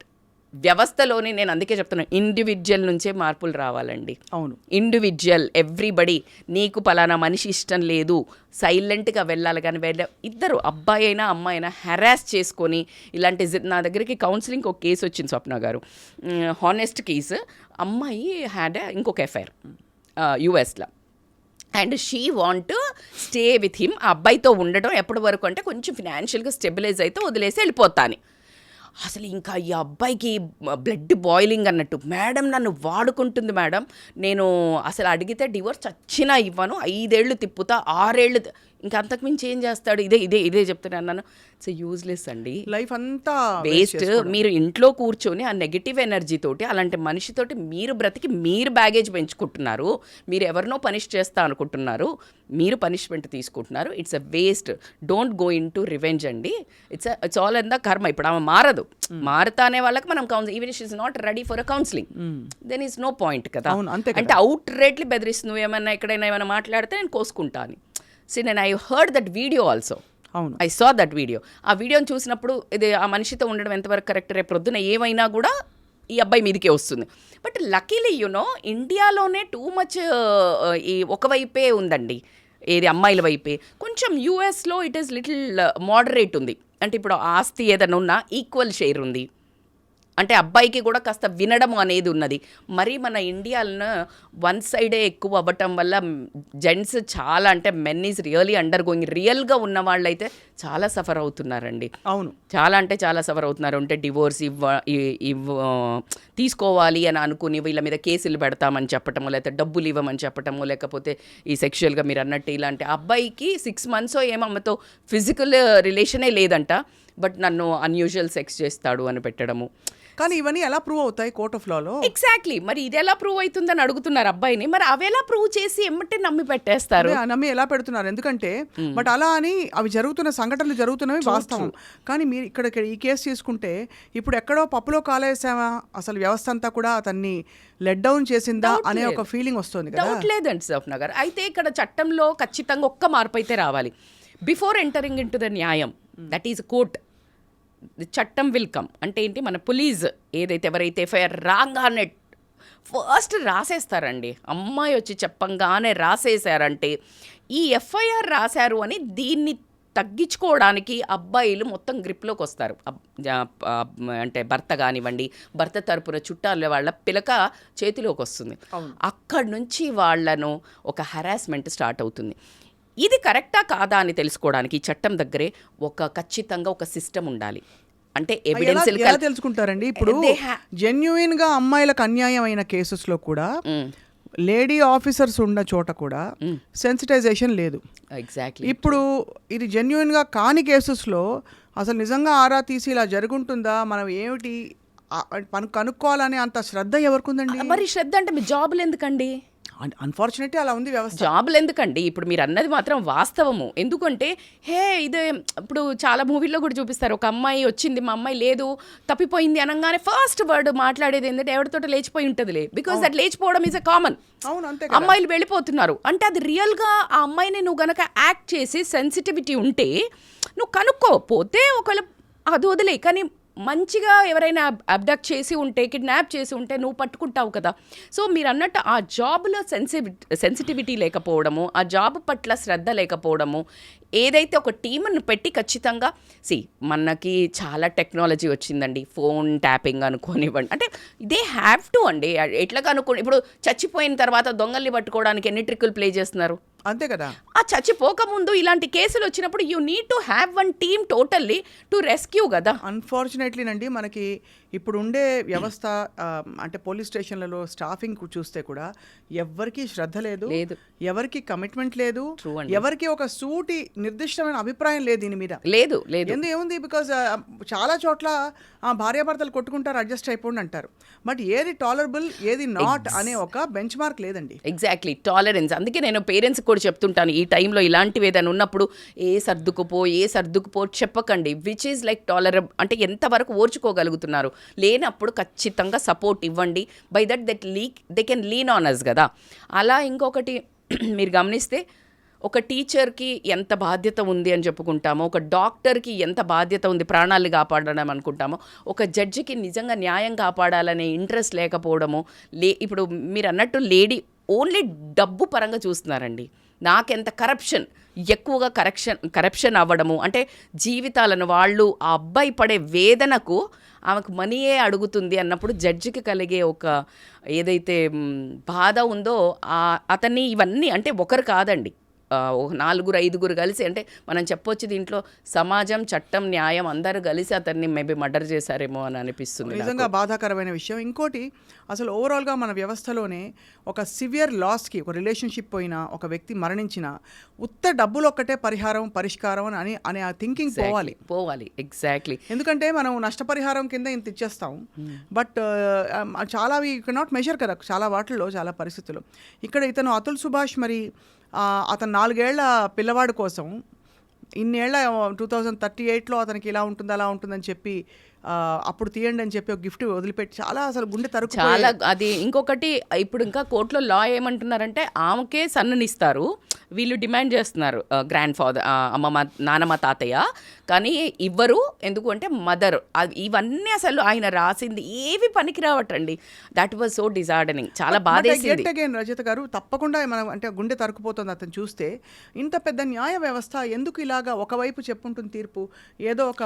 వ్యవస్థలోని నేను అందుకే చెప్తున్నాను, ఇండివిజువల్ నుంచే మార్పులు రావాలండి. అవును, ఇండివిజువల్ ఎవ్రీబడి. నీకు పలానా మనిషి ఇష్టం లేదు, సైలెంట్గా వెళ్ళాలి. కానీ ఇద్దరు అబ్బాయి అయినా అమ్మాయి అయినా హెరాస్ చేసుకొని ఇలాంటి నా దగ్గరికి కౌన్సిలింగ్ ఒక కేసు వచ్చింది స్వప్న గారు, హానెస్ట్ కేసు. అమ్మాయి హ్యాడ్ ఇంకొక ఎఫ్ఐఆర్ యుఎస్లో, and she want stay with him. ఆ అబ్బాయితో ఉండటం ఎప్పటి వరకు అంటే కొంచెం ఫినాన్షియల్గా స్టెబిలైజ్ అయితే వదిలేసి వెళ్ళిపోతాను. అసలు ఇంకా ఈ అబ్బాయికి బ్లడ్ బాయిలింగ్ అన్నట్టు, మేడం నన్ను వాడుకుంటుంది మేడం, నేను అసలు అడిగితే డివోర్స్ చచ్చినా ఇవ్వను, 5 ఏళ్ళు తిప్పుతా, 6 ఏళ్ళు, ఇంకా అంతకుమించి ఏం చేస్తాడు, ఇదే చెప్తాను అన్నాను. ఇట్స్ యూజ్లెస్ అండి, లైఫ్ అంతా వేస్ట్. మీరు ఇంట్లో కూర్చొని ఆ నెగిటివ్ ఎనర్జీ తోటి అలాంటి మనిషితోటి మీరు బ్రతికి మీరు బ్యాగేజ్ పెంచుకుంటున్నారు, మీరు ఎవరినో పనిష్ చేస్తా అనుకుంటున్నారు, మీరు పనిష్మెంట్ తీసుకుంటున్నారు. It's a waste. Don't go in to revenge అండి. It's all in the karma. ఇప్పుడు ఆమె మారదు, మారుతా అనే వాళ్ళకి మనం even it is not ready for a counselling, then is no point కదా. అంటే అవుట్ రేట్లీ బెదిరిస్తు, నువ్వు ఏమన్నా ఎక్కడైనా ఏమైనా మాట్లాడితే నేను కోసుకుంటా అని. See, and I heard that video also. అవును, I saw that video. ఆ వీడియోని చూసినప్పుడు ఇది ఆ మనిషితో ఉండడం ఎంతవరకు కరెక్ట్, రేపు ప్రొద్దున ఏమైనా కూడా ఈ అబ్బాయి మీదకే వస్తుంది. బట్ లక్కీలీ ఇండియాలోనే టూ మచ్ ఈ ఒకవైపే ఉందండి, ఏది అమ్మాయిల వైపే. కొంచెం యూఎస్లో ఇట్ ఈస్ లిటిల్ మోడరేట్ ఉంది. అంటే ఇప్పుడు ఆస్తి ఏదైనా ఉన్నా ఈక్వల్ షేర్ ఉంది, అంటే అబ్బాయికి కూడా కాస్త వినడం అనేది ఉన్నది. మరి మన ఇండియాలో వన్ సైడే ఎక్కువ అవ్వటం వల్ల జెంట్స్ చాలా, అంటే men is really under going, రియల్గా ఉన్న వాళ్ళైతే చాలా సఫర్ అవుతున్నారండి. అవును, చాలా అంటే చాలా సఫర్ అవుతున్నారు. అంటే డివోర్స్ తీసుకోవాలి అని అనుకుని వీళ్ళ మీద కేసులు పెడతామని చెప్పటము, లేకపోతే డబ్బులు ఇవ్వమని చెప్పటము, లేకపోతే ఈ సెక్షువల్గా మీరు అన్నట్టు ఇలాంటి. అబ్బాయికి 6 months ఏమమ్మతో ఫిజికల్ రిలేషనే లేదంట, బట్ నన్ను అన్యూజువల్ సెక్స్ చేస్తాడు అని పెట్టడము. కానీ ఇవన్నీ ఎలా ప్రూవ్ అవుతాయి కోర్ట్ ఆఫ్ లాలో? ఎగ్జాక్ట్లీ. మరి ఇది ఎలా ప్రూవ్ అవుతుందని అడుగుతున్నారు అబ్బాయిని. మరి అవి ఎలా ప్రూవ్ చేసి ఎమ్మటే నమ్మి పెట్టేస్తారు? నమ్మి ఎలా పెడుతున్నారు? ఎందుకంటే బట్ అలా అని అవి జరుగుతున్న సంఘటనలు జరుగుతున్నవి వాస్తవం. కానీ మీరు ఇక్కడ ఈ కేసు తీసుకుంటే ఇప్పుడు ఎక్కడో పప్పులో కాలేసామా, అసలు వ్యవస్థ అంతా కూడా అతన్ని లెట్ డౌన్ చేసిందా అనే ఒక ఫీలింగ్ వస్తుంది కదా. డౌట్ లేదండి స్వప్న గారు. అయితే ఇక్కడ చట్టంలో ఖచ్చితంగా ఒక్క మార్పు అయితే రావాలి. Before entering in to the న్యాయం, దట్ ఈస్ కోర్ట్, చట్టం విల్ కమ్. అంటే ఏంటి, మన పోలీస్ ఏదైతే ఎవరైతే ఎఫ్ఐఆర్ రాగానే ఫస్ట్ రాసేస్తారండి, అమ్మాయి వచ్చి చెప్పంగానే రాసేసారంటే ఈ ఎఫ్ఐఆర్ రాశారు అని దీన్ని తగ్గించుకోవడానికి అబ్బాయిలు మొత్తం గ్రిప్లోకి వస్తారు. అంటే భర్త కానివ్వండి, భర్త తరపున చుట్టాల వాళ్ళ పిలక చేతిలోకి వస్తుంది. అక్కడి నుంచి వాళ్ళను ఒక హెరాస్మెంట్ స్టార్ట్ అవుతుంది. ఇది కరెక్టా కాదా అని తెలుసుకోవడానికి ఈ చట్టం దగ్గరే ఖచ్చితంగా ఒక సిస్టమ్ ఉండాలి. అంటే ఎవిడెన్స్ తెలుసుకుంటారండి. ఇప్పుడు జెన్యూన్ గా అమ్మాయిలకు అన్యాయం అయిన కేసెస్లో కూడా లేడీ ఆఫీసర్స్ ఉన్న చోట కూడా సెన్సిటైజేషన్ లేదు. ఎగ్జాక్ట్లీ. ఇప్పుడు ఇది జెన్యూన్ గా కాని కేసెస్లో అసలు నిజంగా ఆరా తీసి ఇలా జరుగుంటుందా, మనం ఏమిటి కనుక్కోవాలనే అంత శ్రద్ధ ఎవరికి ఉందండి? మరి శ్రద్ధ అంటే మీ జాబులు ఎందుకండి? అన్ఫార్చునేట్లీ అలా ఉంది వ్యవస్థ. జాబులు ఎందుకండి, ఇప్పుడు మీరు అన్నది మాత్రం వాస్తవము. ఎందుకంటే ఇదే ఇప్పుడు చాలా మూవీల్లో కూడా చూపిస్తారు, ఒక అమ్మాయి వచ్చింది, మా అమ్మాయి లేదు తప్పిపోయింది అనగానే ఫస్ట్ వర్డ్ మాట్లాడేది ఏంటంటే ఎవరితో లేచిపోయి ఉంటుందిలే, బికాస్ దట్ లేచిపోవడం ఈజ్ అ కామన్. అవును, అంతే. అమ్మాయిలు వెళ్ళిపోతున్నారు అంటే అది రియల్గా ఆ అమ్మాయిని నువ్వు గనక యాక్ట్ చేసి సెన్సిటివిటీ ఉంటే నువ్వు కనుక్కోపోతే ఒకవేళ అది వదిలే, కానీ మంచిగా ఎవరైనా అబ్డక్ట్ చేసి ఉంటే, కిడ్నాప్ చేసి ఉంటే నువ్వు పట్టుకుంటావు కదా. సో మీరు అన్నట్టు ఆ జాబ్లో సెన్సిటివిటీ లేకపోవడము, ఆ జాబ్ పట్ల శ్రద్ధ లేకపోవడము, ఏదైతే ఒక టీమ్ను పెట్టి ఖచ్చితంగా మనకి చాలా టెక్నాలజీ వచ్చిందండి, ఫోన్ ట్యాపింగ్ అనుకోనివ్వండి, అంటే దే హ్యావ్ టు అండి. ఎట్లా కనుక్కోండి, ఇప్పుడు చచ్చిపోయిన తర్వాత దొంగల్ని పట్టుకోవడానికి ఎన్ని ట్రిక్కులు ప్లే చేస్తున్నారు, అంతే కదా. ఆ చచ్చిపోకముందు ఇలాంటి కేసులు వచ్చినప్పుడు you need to have one team totally to rescue కదా. అన్ఫార్చునేట్లీనండి మనకి ఇప్పుడు ఉండే వ్యవస్థ అంటే పోలీస్ స్టేషన్లలో స్టాఫింగ్ చూస్తే కూడా ఎవరికి శ్రద్ధ లేదు, ఎవరికి కమిట్మెంట్ లేదు, ఎవరికి ఒక సూటి నిర్దిష్టమైన అభిప్రాయం లేదు దీని మీద. లేదు ఏముంది, బికాజ్ చాలా చోట్ల భార్యాభర్తలు కొట్టుకుంటారు, అడ్జస్ట్ అయిపోండి అంటారు, బట్ ఏది టాలరబుల్ ఏది నాట్ అనే ఒక బెంచ్ మార్క్ లేదండి. Exactly, tolerance. అందుకే నేను పేరెంట్స్ కూడా చెప్తుంటాను, ఈ టైంలో ఇలాంటివి ఏదైనా ఉన్నప్పుడు ఏ సర్దుకుపో చెప్పకండి, విచ్ ఈజ్ లైక్ టాలరబుల్, అంటే ఎంతవరకు ఓర్చుకోగలుగుతున్నారు, లేనప్పుడు ఖచ్చితంగా సపోర్ట్ ఇవ్వండి. By that they can lean on us కదా. అలా ఇంకొకటి మీరు గమనిస్తే ఒక టీచర్కి ఎంత బాధ్యత ఉంది అని చెప్పుకుంటామో, ఒక డాక్టర్కి ఎంత బాధ్యత ఉంది ప్రాణాలు కాపాడడం అనుకుంటామో, ఒక జడ్జికి నిజంగా న్యాయం కాపాడాలనే ఇంట్రెస్ట్ లేకపోవడము, ఇప్పుడు మీరు అన్నట్టు లేడీ ఓన్లీ డబ్బు పరంగా చూస్తున్నారండి. నాకెంత ఎక్కువగా కరప్షన్ అవ్వడము, అంటే జీవితాలను వాళ్ళు ఆ అబ్బాయి పడే వేదనకు ఆమెకు మనీయే అడుగుతుంది అన్నప్పుడు జడ్జికి కలిగే ఒక ఏదైతే బాధ ఉందో అతన్ని ఇవన్నీ అంటే ఒకరు కాదండి, 4-5 కలిసి, అంటే మనం చెప్పొచ్చు దీంట్లో సమాజం, చట్టం, న్యాయం అందరూ కలిసి అతన్ని మేబీ మర్డర్ చేశారేమో అని అనిపిస్తుంది. నిజంగా బాధాకరమైన విషయం. ఇంకోటి, అసలు ఓవరాల్గా మన వ్యవస్థలోనే ఒక సివియర్ లాస్కి, ఒక రిలేషన్షిప్ పోయినా, ఒక వ్యక్తి మరణించిన ఉత్త డబ్బులు ఒక్కటే పరిష్కారం అనే ఆ థింకింగ్ పోవాలి. ఎగ్జాక్ట్లీ. ఎందుకంటే మనం నష్టపరిహారం కింద ఇంత ఇచ్చేస్తాం, బట్ చాలా వీ కెనాట్ మెజర్ కదా చాలా వాటిల్లో, చాలా పరిస్థితులు. ఇక్కడ ఇతను అతుల్ సుభాష్ మరి అతను 4 ఏళ్ల పిల్లవాడి కోసం ఇన్నేళ్ల 2038లో అతనికి ఇలా ఉంటుంది అలా ఉంటుందని చెప్పి అప్పుడు తీయండి అని చెప్పి ఒక గిఫ్ట్ వదిలిపెట్టి చాలా అసలు గుండె తరుకు చాలా. అది ఇంకొకటి, ఇప్పుడు ఇంకా కోర్టులో లా ఏమంటున్నారంటే ఆమెకే సన్ననిస్తారు, వీళ్ళు డిమాండ్ చేస్తున్నారు గ్రాండ్ ఫాదర్, నానమ్మ తాతయ్య, కానీ ఇవ్వరు. ఎందుకు అంటే మదర్. ఇవన్నీ అసలు ఆయన రాసింది ఏవి పనికి రావటండి. దట్ వాజ్ సో డిజార్డనింగ్, చాలా బాధేసింది. రజిత గారు, తప్పకుండా మనం అంటే గుండె తరుకుపోతుంది అతను చూస్తే. ఇంత పెద్ద న్యాయ వ్యవస్థ ఎందుకు ఇలాగా ఒకవైపు చెప్పుంటుంది తీర్పు, ఏదో ఒక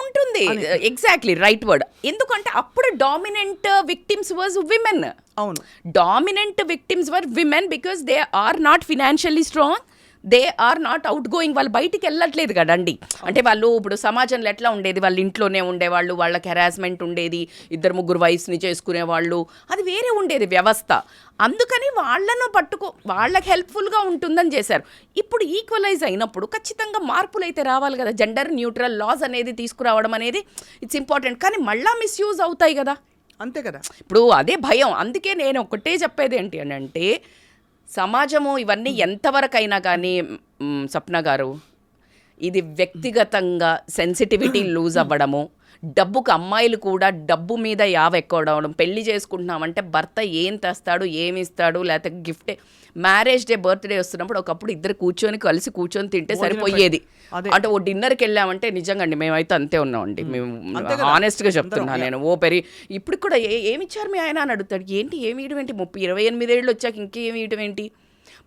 ఉంటుంది. Exactly right word. ఎందుకంటే అప్పుడు డామినెంట్ విక్టిమ్స్ వాజ్ విమెన్. అవును, dominant victims were women because they are not financially strong, they are not outgoing. వాళ్ళు బయటికి వెళ్ళట్లేదు కదండి. అంటే వాళ్ళు ఇప్పుడు సమాజంలో ఎట్లా ఉండేది, వాళ్ళు ఇంట్లోనే ఉండేవాళ్ళు, వాళ్ళకి హెరాస్మెంట్ ఉండేది, 2-3 వయసుని చేసుకునేవాళ్ళు, అది వేరే ఉండేది వ్యవస్థ. అందుకని వాళ్ళను వాళ్ళకి హెల్ప్ఫుల్గా ఉంటుందని చేశారు. ఇప్పుడు ఈక్వలైజ్ అయినప్పుడు ఖచ్చితంగా మార్పులు అయితే రావాలి కదా. జెండర్ న్యూట్రల్ లాస్ అనేది తీసుకురావడం అనేది ఇట్స్ ఇంపార్టెంట్, కానీ మళ్ళీ మిస్యూజ్ అవుతాయి కదా. అంతే కదా. ఇప్పుడు అదే భయం. అందుకే నేను ఒకటే చెప్పేది ఏంటి అని అంటే, సమాజము ఇవన్నీ ఎంతవరకైనా కానీ స్వప్న గారు, ఇది వ్యక్తిగతంగా సెన్సిటివిటీ లూజ్ అవ్వడము, డబ్బుకు అమ్మాయిలు కూడా డబ్బు మీద ఎక్కవడం, పెళ్లి చేసుకుంటున్నామంటే భర్త ఏం తెస్తాడు, ఏమి ఇస్తాడు, లేకపోతే గిఫ్టే. మ్యారేజ్ డే, బర్త్డే వస్తున్నప్పుడు ఒకప్పుడు ఇద్దరు కలిసి కూర్చొని తింటే సరిపోయేది. అంటే ఓ డిన్నర్కి వెళ్ళామంటే నిజంగా అండి మేమైతే అంతే ఉన్నామండి, మేము ఆనెస్ట్గా చెప్తున్నా నేను. ఇప్పుడు కూడా ఏమిచ్చారు మీ ఆయన అని అడుగుతాడు. ఏంటి ఏమి ఇయడం ఏంటి, 28 ఏళ్ళు వచ్చాక ఇంకేమి ఇయడం ఏంటి,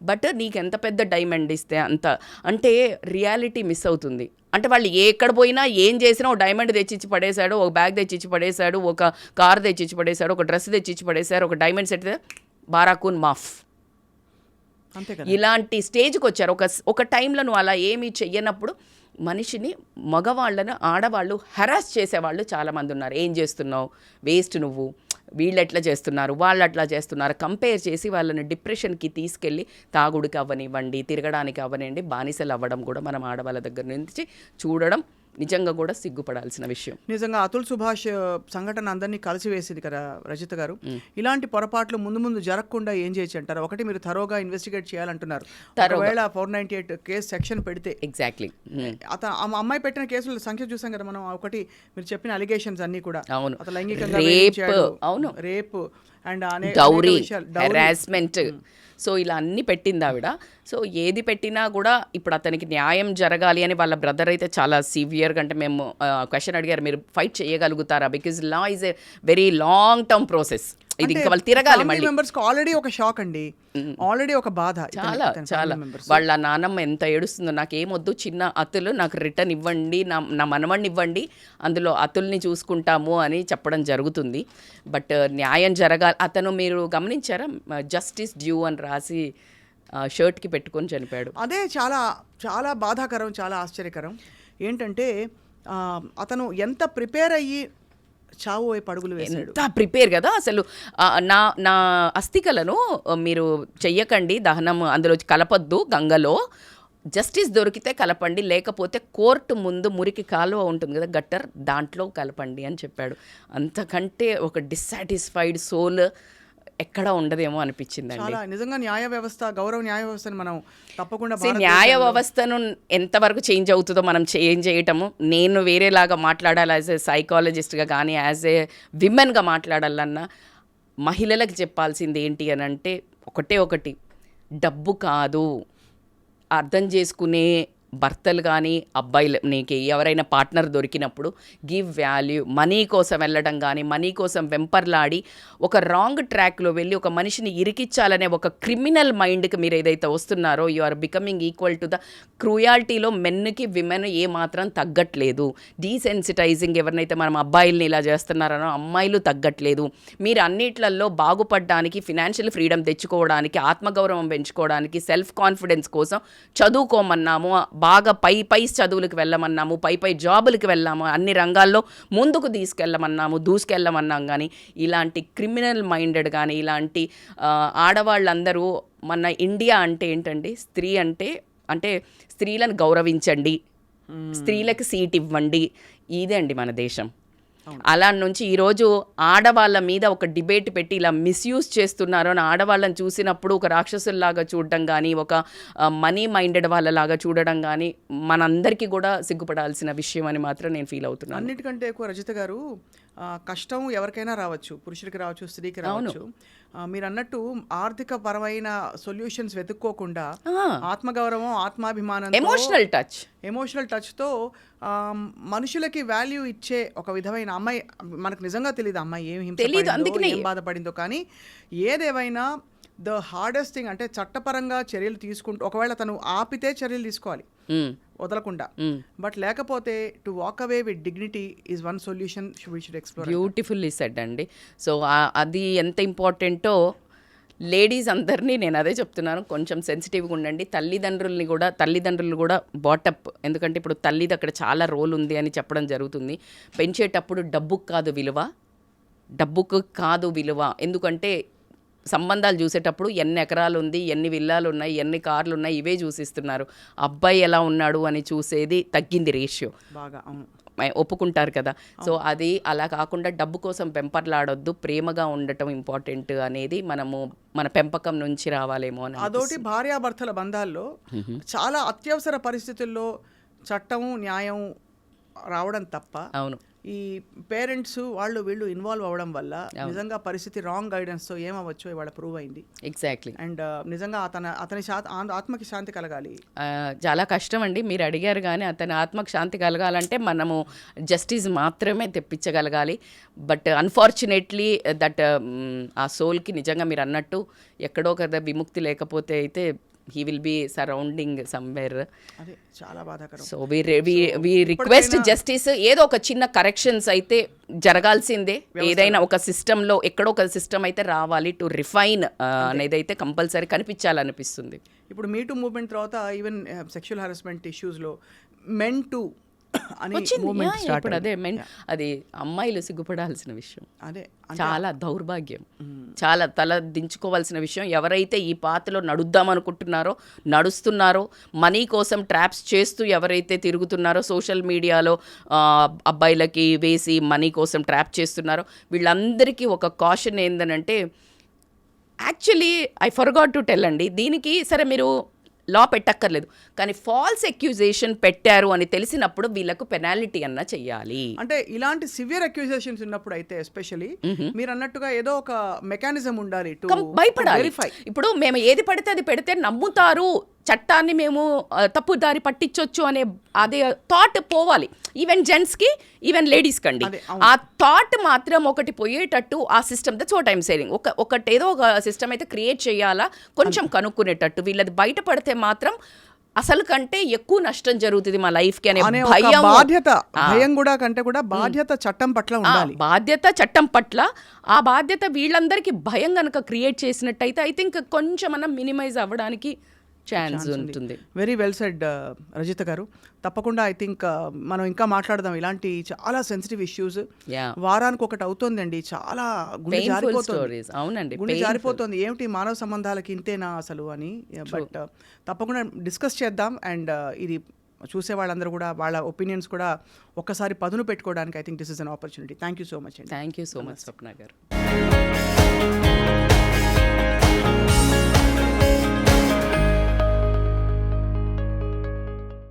బట్ నీకు ఎంత పెద్ద డైమండ్ ఇస్తే అంత, అంటే రియాలిటీ మిస్ అవుతుంది. అంటే వాళ్ళు ఎక్కడ పోయినా ఏం చేసినా ఒక డైమండ్ తెచ్చిచ్చి పడేశాడు, ఒక బ్యాగ్ తెచ్చిచ్చి పడేశాడు, ఒక కార్ తెచ్చిచ్చి పడేశాడు, ఒక డ్రెస్ తెచ్చిచ్చి పడేశారు, ఒక డైమండ్ సెట్ బారాకూన్ మాఫ్, ఇలాంటి స్టేజ్కి వచ్చారు. ఒక టైంలో నువ్వు అలా ఏమీ చెయ్యనప్పుడు మనిషిని, మగవాళ్ళను ఆడవాళ్ళు హెరాస్ చేసేవాళ్ళు చాలామంది ఉన్నారు. ఏం చేస్తున్నావు, వేస్ట్ నువ్వు, వీళ్ళు ఎట్లా చేస్తున్నారు, వాళ్ళు అట్లా చేస్తున్నారు, కంపేర్ చేసి వాళ్ళని డిప్రెషన్కి తీసుకెళ్ళి తాగుడికి అవ్వనివ్వండి, తిరగడానికి అవ్వనివ్వండి, బానిసలు అవ్వడం కూడా మనం ఆడవాళ్ళ దగ్గర నుంచి చూడడం నిజంగా కూడా సిగ్గుపడాల్సిన విషయం. నిజంగా అతుల్ సుభాష్ సంఘటన అందరినీ కలిసివేసింది కదా రజిత గారు. ఇలాంటి పొరపాట్లు ముందు ముందు జరగకుండా ఏం చేయొచ్చు అంటారు? ఒకటి, మీరు థరోగా ఇన్వెస్టిగేట్ చేయాలంటున్నారు. ఒకవేళ 498 కేసు సెక్షన్ పెడితే, ఎగ్జాక్ట్లీ అమ్మాయి పెట్టిన కేసుల సంఖ్య చూసాం కదా మనం. ఒకటి, మీరు చెప్పిన అలిగేషన్స్ అన్ని కూడా, అవును, అతను లైంగికంగా అవును, rape and dowry, harassment, so ఇలా అన్ని పెట్టింది ఆవిడ. సో ఏది పెట్టినా కూడా ఇప్పుడు అతనికి న్యాయం జరగాలి అని వాళ్ళ బ్రదర్ అయితే చాలా సివియర్గా, అంటే మేము క్వశ్చన్ అడిగారు, మీరు ఫైట్ చేయగలుగుతారా, because law is a very long term process, ఇది ఇంకా వాళ్ళు తిరగాలి మళ్ళీ. మెంబర్స్కి ఆల్రెడీ ఒక షాక్ అండి, ఆల్రెడీ ఒక బాధ చాలా చాలా. వాళ్ళ నానమ్మ ఎంత ఏడుస్తుందో, నాకేమొద్దు, చిన్న అతులు నాకు రిటర్న్ ఇవ్వండి, నా మనవడిని ఇవ్వండి, అందులో అతుల్ని చూసుకుంటాము అని చెప్పడం జరుగుతుంది. బట్ న్యాయం జరగాలి. అతను మీరు గమనించారా, జస్టిస్ డ్యూ అని రాసి షర్ట్కి పెట్టుకొని చనిపోయాడు. అదే చాలా చాలా బాధాకరం, చాలా ఆశ్చర్యకరం. ఏంటంటే అతను ఎంత ప్రిపేర్ అయ్యి చావు వైపు అడుగులు వేశాడు. ఎంత ప్రిపేర్ కదా అసలు. నా అస్థికలను మీరు చెయ్యకండి దహనం, అందులో కలపొద్దు గంగలో, జస్టిస్ దొరికితే కలపండి, లేకపోతే కోర్టు ముందు మురికి కాలువ ఉంటుంది కదా, గట్టర్, దాంట్లో కలపండి అని చెప్పాడు. అంతకంటే ఒక డిస్సాటిస్ఫైడ్ సోల్ ఎక్కడ ఉండదేమో అనిపించిందండి. చాలా నిజంగా న్యాయ వ్యవస్థ, గౌరవ న్యాయ వ్యవస్థను మనం తప్పకుండా, న్యాయ వ్యవస్థను ఎంతవరకు చేంజ్ అవుతుందో మనం చేంజ్ చేయటము. నేను వేరేలాగా మాట్లాడాలి యాజ్ ఏ సైకాలజిస్ట్గా, కానీ యాజ్ ఏ విమెన్గా మాట్లాడాలన్నా మహిళలకు చెప్పాల్సింది ఏంటి అని అంటే, ఒకటి, డబ్బు కాదు, అర్థం చేసుకునే భర్తలు కానీ అబ్బాయిలు, నీకు ఎవరైనా పార్ట్నర్ దొరికినప్పుడు గివ్ వాల్యూ. మనీ కోసం వెళ్ళడం కానీ, మనీ కోసం వెంపర్లాడి ఒక రాంగ్ ట్రాక్లో వెళ్ళి ఒక మనిషిని ఇరికిచ్చాలనే ఒక క్రిమినల్ మైండ్కి మీరు ఏదైతే వస్తున్నారో, you are becoming equal to the క్రూయాలిటీలో మెన్కి విమెన్ ఏమాత్రం తగ్గట్లేదు. డీసెన్సిటైజింగ్, ఎవరినైతే మనం అబ్బాయిల్ని ఇలా చేస్తున్నారనో అమ్మాయిలు తగ్గట్లేదు. మీరు అన్నిట్లలో బాగుపడడానికి, ఫినాన్షియల్ ఫ్రీడమ్ తెచ్చుకోవడానికి, ఆత్మగౌరవం పెంచుకోవడానికి, సెల్ఫ్ కాన్ఫిడెన్స్ కోసం చదువుకోమన్నాము, బాగా పై చదువులకు వెళ్ళమన్నాము, పై జాబులకు వెళ్ళాము, అన్ని రంగాల్లో ముందుకు దూసుకెళ్ళమన్నాం. కానీ ఇలాంటి క్రిమినల్ మైండెడ్ కానీ, ఇలాంటి ఆడవాళ్ళందరూ, మన ఇండియా అంటే ఏంటండి, స్త్రీ అంటే స్త్రీలను గౌరవించండి, స్త్రీలకు సీట్ ఇవ్వండి, ఇదే అండి మన దేశం. అలా నుంచి ఈరోజు ఆడవాళ్ళ మీద ఒక డిబేట్ పెట్టి ఇలా మిస్యూజ్ చేస్తున్నారు అని ఆడవాళ్ళని చూసినప్పుడు ఒక రాక్షసుల్లాగా చూడడం కానీ, ఒక మనీ మైండెడ్ వాళ్ళలాగా చూడడం కానీ మనందరికీ కూడా సిగ్గుపడాల్సిన విషయం అని మాత్రం నేను ఫీల్ అవుతున్నాను. అన్నిటికంటే ఎక్కువ రజిత గారు, కష్టం ఎవరికైనా రావచ్చు, పురుషుడికి రావచ్చు, స్త్రీకి రావచ్చు. మీరు అన్నట్టు ఆర్థిక పరమైన సొల్యూషన్స్ వెతుక్కోకుండా ఆత్మగౌరవం, ఆత్మాభిమానం, ఎమోషనల్ టచ్తో మనుషులకి వాల్యూ ఇచ్చే ఒక విధమైన అమ్మాయి, మనకు నిజంగా తెలియదు అమ్మాయి ఏం హింస, ఏం బాధపడిందో. కానీ ఏదేవైనా ద హార్డెస్ట్ థింగ్ అంటే చట్టపరంగా చర్యలు తీసుకుంటూ, ఒకవేళ తను ఆపితే చర్యలు తీసుకోవాలి వదలకుండా, బట్ లేకపోతే to walk away with dignity is one solution we should explore. Beautifully said అండి. సో అది ఎంత ఇంపార్టెంటో లేడీస్ అందరినీ నేను అదే చెప్తున్నాను, కొంచెం సెన్సిటివ్గా ఉండండి. తల్లిదండ్రులు కూడా బాటప్, ఎందుకంటే ఇప్పుడు తల్లిది అక్కడ చాలా రోల్ ఉంది అని చెప్పడం జరుగుతుంది. పెంచేటప్పుడు డబ్బుకు కాదు విలువ, ఎందుకంటే సంబంధాలు చూసేటప్పుడు ఎన్ని ఎకరాలు ఉంది, ఎన్ని విల్లాలు ఉన్నాయి, ఎన్ని కార్లు ఉన్నాయి, ఇవే చూసిస్తున్నారు. అబ్బాయి ఎలా ఉన్నాడు అని చూసేది తగ్గింది రేషియో, బాగా ఒప్పుకుంటారు కదా. సో అది అలా కాకుండా డబ్బు కోసం పెంపర్లాడొద్దు, ప్రేమగా ఉండటం ఇంపార్టెంట్ అనేది మన పెంపకం నుంచి రావాలేమో అని. అదొకటి, భార్యాభర్తల బంధాల్లో చాలా అత్యవసర పరిస్థితుల్లో చట్టం న్యాయం రావడం తప్ప, అవును, ఈ పేరెంట్స్ వీళ్ళు ఇన్వాల్వ్ అవ్వడం వల్ల నిజంగా పరిస్థితి రాంగ్ గైడెన్స్తో ఏమవ్వచ్చో ఇవాళ ప్రూవ్ అయింది. ఎగ్జాక్ట్లీ. అండ్ నిజంగా అతని ఆత్మకి శాంతి కలగాలి. చాలా కష్టం అండి, మీరు అడిగారు. కానీ అతని ఆత్మకి శాంతి కలగాలంటే మనము జస్టిస్ మాత్రమే తెప్పించగలగాలి. బట్ అన్ఫార్చునేట్లీ దట్ ఆ సోల్కి నిజంగా మీరు అన్నట్టు ఎక్కడో కదా విముక్తి లేకపోతే అయితే he will be surrounding somewhere. అదే చాలా బాధాకరం. సో we request justice, ఏదో ఒక చిన్న కరెక్షన్స్ అయితే జరగాల్సిందే. ఏదైనా ఒక సిస్టంలో ఎక్కడో ఒక సిస్టమ్ అయితే రావాలి టు రిఫైన్ అనేది అయితే కంపల్సరీ కనిపించాలనిపిస్తుంది. ఇప్పుడు మీటూ మూవ్మెంట్ తర్వాత ఈవెన్ సెక్షువల్ హరాస్మెంట్ ఇష్యూస్లో మెన్ టు అని వచ్చింది. మూమెంట్ Yeah, స్టార్ట్ ఇప్పుడు అదే అది అమ్మాయిలు సిగ్గుపడాల్సిన విషయం, అదే చాలా దౌర్భాగ్యం, చాలా తల దించుకోవాల్సిన విషయం. ఎవరైతే ఈ పాతలో నడుద్దాం అనుకుంటున్నారో, నడుస్తున్నారో, మనీ కోసం ట్రాప్స్ చేస్తూ ఎవరైతే తిరుగుతున్నారో, సోషల్ మీడియాలో అబ్బాయిలకి వేసి మనీ కోసం ట్రాప్ చేస్తున్నారో, వీళ్ళందరికీ ఒక కాషన్ ఏందనంటే, actually I forgot to tell అండి, దీనికి సరే మీరు లా పెట్టక్కర్లేదు, కానీ ఫాల్స్ అక్యూజేషన్ పెట్టారు అని తెలిసినప్పుడు వీళ్ళకు పెనాల్టీ అన్న చెయ్యాలి. అంటే ఇలాంటి సివియర్ అక్యూజేషన్స్ ఉన్నప్పుడు అయితే ఎస్పెషల్లీ మీరు అన్నట్టుగా ఏదో ఒక మెకానిజం ఉండాలి టు భయపడాలి. వెరిఫై. ఇప్పుడు మేము ఏది పడితే అది పెడితే నమ్ముతారు, చట్టాన్ని మేము తప్పుదారి పట్టించవచ్చు అనే అదే థాట్ పోవాలి. ఈవెన్ జెంట్స్కి, ఈవెన్ లేడీస్ కండి ఆ థాట్ మాత్రం ఒకటి పోయేటట్టు ఆ system, that's what I'm saying. ఒకటి ఏదో ఒక సిస్టమ్ అయితే క్రియేట్ చేయాలా, కొంచెం కనుక్కునేటట్టు. వీళ్ళది బయటపడితే మాత్రం అసలు కంటే ఎక్కువ నష్టం జరుగుతుంది మా లైఫ్కి అనే భయం, బాధ్యత, భయం కూడా కంటే కూడా బాధ్యత చట్టం పట్ల ఉండాలి. బాధ్యత చట్టం పట్ల, ఆ బాధ్యత వీళ్ళందరికీ భయం కనుక క్రియేట్ చేసినట్టయితే ఐ థింక్ కొంచెం మనం మినిమైజ్ అవ్వడానికి ఛాన్స్ ఉంటుంది. వెరీ వెల్ సెడ్ రజిత గారు. తప్పకుండా ఐ థింక్ మనం ఇంకా మాట్లాడదాం ఇలాంటి చాలా సెన్సిటివ్ ఇష్యూస్. వారానికి ఒకటి అవుతుందండి, చాలా గుండె జారిపోతుంది. అవునండి, గుండె జారిపోతుంది, ఏమిటి మానవ సంబంధాలకి ఇంతేనా అసలు అని. బట్ తప్పకుండా డిస్కస్ చేద్దాం. అండ్ ఇది చూసే వాళ్ళందరూ కూడా వాళ్ళ ఒపీనియన్స్ కూడా ఒక్కసారి పదును పెట్టుకోవడానికి I think this is an opportunity. Thank you so much అండి. థ్యాంక్ యూ సో మచ్ స్వప్న గారు.